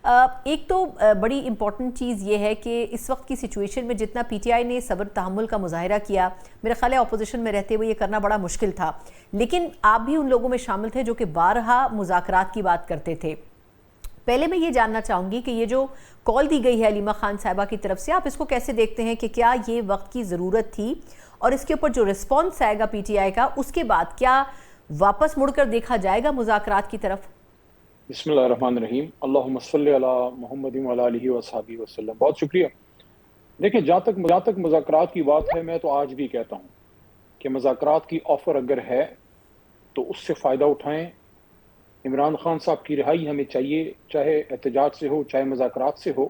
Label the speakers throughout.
Speaker 1: ایک تو بڑی امپورٹنٹ چیز یہ ہے کہ اس وقت کی سچویشن میں جتنا پی ٹی آئی نے صبر تحمل کا مظاہرہ کیا، میرا خیال ہے اپوزیشن میں رہتے ہوئے یہ کرنا بڑا مشکل تھا، لیکن آپ بھی ان لوگوں میں شامل تھے جو کہ بارہا مذاکرات کی بات کرتے تھے۔ پہلے میں یہ جاننا چاہوں گی کہ یہ جو کال دی گئی ہے علیمہ خان صاحبہ کی طرف سے، آپ اس کو کیسے دیکھتے ہیں کہ کیا یہ وقت کی ضرورت تھی، اور اس کے اوپر جو رسپانس آئے گا پی ٹی آئی کا، اس کے بعد کیا واپس مڑ کر دیکھا جائے گا مذاکرات کی طرف؟
Speaker 2: بسم اللہ الرحمن الرحیم، اللہم صلی علی محمد وعلی آلہ وصحبہ وسلم۔ بہت شکریہ۔ دیکھیں، جہاں تک مذاکرات کی بات ہے، میں تو آج بھی کہتا ہوں کہ مذاکرات کی آفر اگر ہے تو اس سے فائدہ اٹھائیں۔ عمران خان صاحب کی رہائی ہمیں چاہیے، چاہے احتجاج سے ہو چاہے مذاکرات سے ہو۔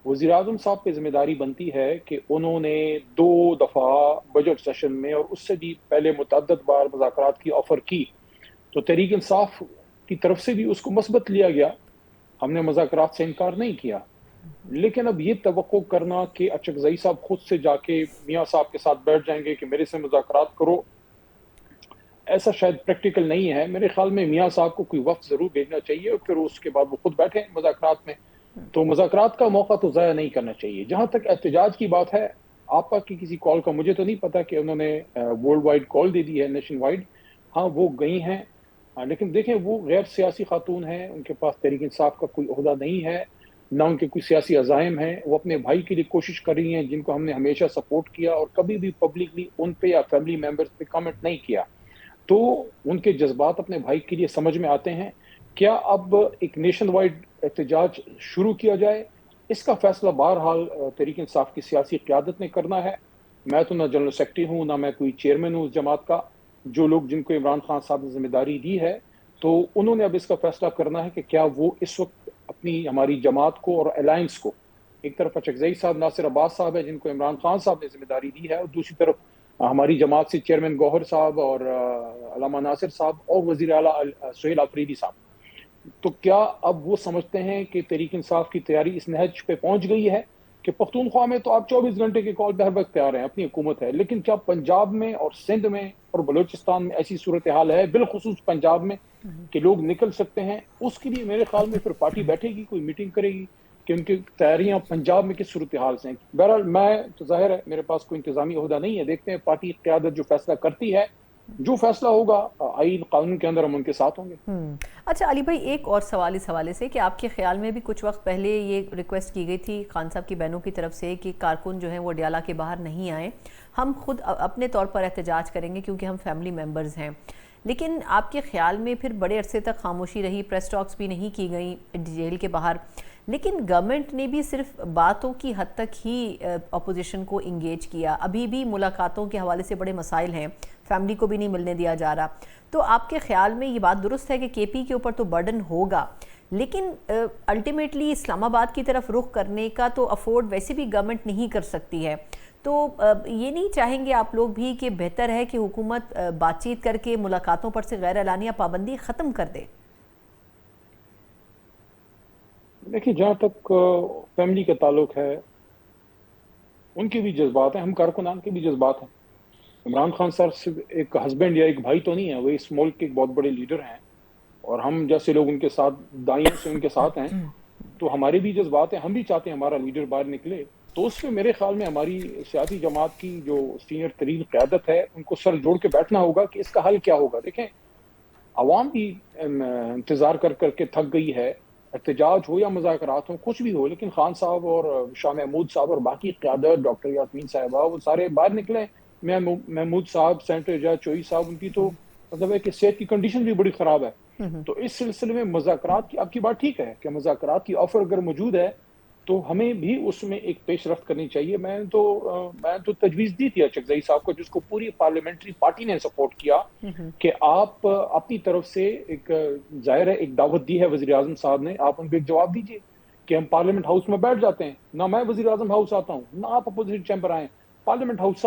Speaker 2: وزیر اعظم صاحب پہ ذمہ داری بنتی ہے کہ انہوں نے 2 دفعہ بجٹ سیشن میں اور اس سے بھی پہلے متعدد بار مذاکرات کی آفر کی، تو تحریک انصاف کی طرف سے بھی اس کو مثبت لیا گیا، ہم نے مذاکرات سے انکار نہیں کیا۔ لیکن اب یہ توقع کرنا کہ اچکزئی صاحب خود سے جا کے میاں صاحب کے ساتھ بیٹھ جائیں گے کہ میرے سے مذاکرات کرو، ایسا شاید پریکٹیکل نہیں ہے۔ میرے خیال میں میاں صاحب کو کوئی وقت ضرور بھیجنا چاہیے اور پھر اس کے بعد وہ خود بیٹھیں مذاکرات میں، تو مذاکرات کا موقع تو ضائع نہیں کرنا چاہیے۔ جہاں تک احتجاج کی بات ہے، آپ کی کسی کال کا مجھے تو نہیں پتا کہ انہوں نے ورلڈ وائڈ کال دے دی ہے، نیشن وائڈ۔ ہاں، وہ گئی ہیں، لیکن دیکھیں وہ غیر سیاسی خاتون ہیں، ان کے پاس تحریک انصاف کا کوئی عہدہ نہیں ہے، نہ ان کے کوئی سیاسی عزائم ہیں۔ وہ اپنے بھائی کے لیے کوشش کر رہی ہیں، جن کو ہم نے ہمیشہ سپورٹ کیا اور کبھی بھی پبلکلی ان پہ یا فیملی ممبرز پہ کامنٹ نہیں کیا، تو ان کے جذبات اپنے بھائی کے لیے سمجھ میں آتے ہیں۔ کیا اب ایک نیشن وائڈ احتجاج شروع کیا جائے؟ اس کا فیصلہ بہرحال تحریک انصاف کی سیاسی قیادت نے کرنا ہے۔ میں تو نہ جنرل سیکرٹری ہوں، نہ میں کوئی چیئرمین ہوں اس جماعت کا۔ جو لوگ جن کو عمران خان صاحب نے ذمہ داری دی ہے، تو انہوں نے اب اس کا فیصلہ کرنا ہے کہ کیا وہ اس وقت اپنی ہماری جماعت کو اور الائنس کو، ایک طرف اچکزئی صاحب ناصر عباس صاحب ہے جن کو عمران خان صاحب نے ذمہ داری دی ہے، اور دوسری طرف ہماری جماعت سے چیئرمین گوہر صاحب اور علامہ ناصر صاحب اور وزیر اعلیٰ سہیل آفریدی صاحب، تو کیا اب وہ سمجھتے ہیں کہ تحریک انصاف کی تیاری اس نہج پہ پہنچ گئی ہے کہ پختونخوا میں تو آپ 24 گھنٹے کے کال پہ ہر وقت تیار ہیں، اپنی حکومت ہے، لیکن کیا پنجاب میں اور سندھ میں اور بلوچستان میں ایسی صورتحال ہے، بالخصوص پنجاب میں، کہ لوگ نکل سکتے ہیں؟ اس کے لیے میرے خیال میں پھر پارٹی بیٹھے گی، کوئی میٹنگ کرے گی کہ ان کی تیاریاں پنجاب میں کس صورتحال سے ہیں۔ بہرحال میں تو ظاہر ہے میرے پاس کوئی انتظامی عہدہ نہیں ہے، دیکھتے ہیں پارٹی قیادت جو فیصلہ کرتی ہے، جو فیصلہ ہوگا آئین قانون کے اندر ہم ان کے ساتھ ہوں گے۔
Speaker 1: اچھا علی بھائی، ایک اور سوال اس حوالے سے کہ آپ کے خیال میں بھی کچھ وقت پہلے یہ ریکویسٹ کی گئی تھی خان صاحب کی بہنوں کی طرف سے کہ کارکن جو ہیں وہ ڈیالہ کے باہر نہیں آئیں، ہم خود اپنے طور پر احتجاج کریں گے کیونکہ ہم فیملی ممبرز ہیں، لیکن آپ کے خیال میں پھر بڑے عرصے تک خاموشی رہی، پریس ٹاکس بھی نہیں کی گئیں جیل کے باہر، لیکن گورنمنٹ نے بھی صرف باتوں کی حد تک ہی اپوزیشن کو انگیج کیا، ابھی بھی ملاقاتوں کے حوالے سے بڑے مسائل ہیں، فیملی کو بھی نہیں ملنے دیا جا رہا۔ تو آپ کے خیال میں یہ بات درست ہے کہ کے پی کے اوپر تو برڈن ہوگا، لیکن الٹیمیٹلی اسلام آباد کی طرف رخ کرنے کا تو افورڈ ویسے بھی گورنمنٹ نہیں کر سکتی ہے، تو یہ نہیں چاہیں گے آپ لوگ بھی کہ بہتر ہے کہ حکومت بات چیت کر کے ملاقاتوں پر سے غیر اعلانیہ پابندی ختم کر دے؟
Speaker 2: دیکھیے، جہاں تک فیملی کا تعلق ہے، ان کے بھی جذبات ہیں، ہم کارکنان کے بھی جذبات ہیں۔ عمران خان صاحب صرف ایک ہسبینڈ یا ایک بھائی تو نہیں ہے، وہ اس ملک کے ایک بہت بڑے لیڈر ہیں، اور ہم جیسے لوگ ان کے ساتھ دائیوں سے ان کے ساتھ ہیں، تو ہمارے بھی جذبات ہیں، ہم بھی چاہتے ہیں ہمارا لیڈر باہر نکلے۔ تو اس پہ میرے خیال میں ہماری سیاسی جماعت کی جو سینئر ترین قیادت ہے، ان کو سر جوڑ کے بیٹھنا ہوگا کہ اس کا حل کیا ہوگا۔ دیکھیں، عوام بھی انتظار کر کر کے تھک گئی ہے، احتجاج ہو یا مذاکرات ہو، کچھ بھی ہو، لیکن خان صاحب اور شاہ محمود صاحب اور باقی قیادت، ڈاکٹر یاسمین صاحبہ، وہ سارے باہر نکلے۔ محمود صاحب، سینیٹر اعجاز چوئی صاحب، ان کی تو مطلب ہے کہ صحت کی کنڈیشن بھی بڑی خراب ہے، تو اس سلسلے میں مذاکرات کی آپ کی بات ٹھیک ہے کہ مذاکرات کی آفر اگر موجود ہے تو ہمیں بھی اس میں ایک پیش رفت کرنی چاہیے۔ میں تو تجویز دی تھی اچکزئی صاحب کو، جس کو پوری پارلیمنٹری پارٹی نے سپورٹ کیا، کہ آپ اپنی طرف سے ایک ظاہر ہے ایک دعوت دی ہے وزیر اعظم صاحب نے، آپ ان کو ایک جواب دیجیے کہ ہم پارلیمنٹ ہاؤس میں بیٹھ جاتے ہیں، نہ میں وزیر اعظم ہاؤس آتا ہوں، نہ آپ اپوزیشن چیمبر آئیں، پارلیمنٹ ہاؤس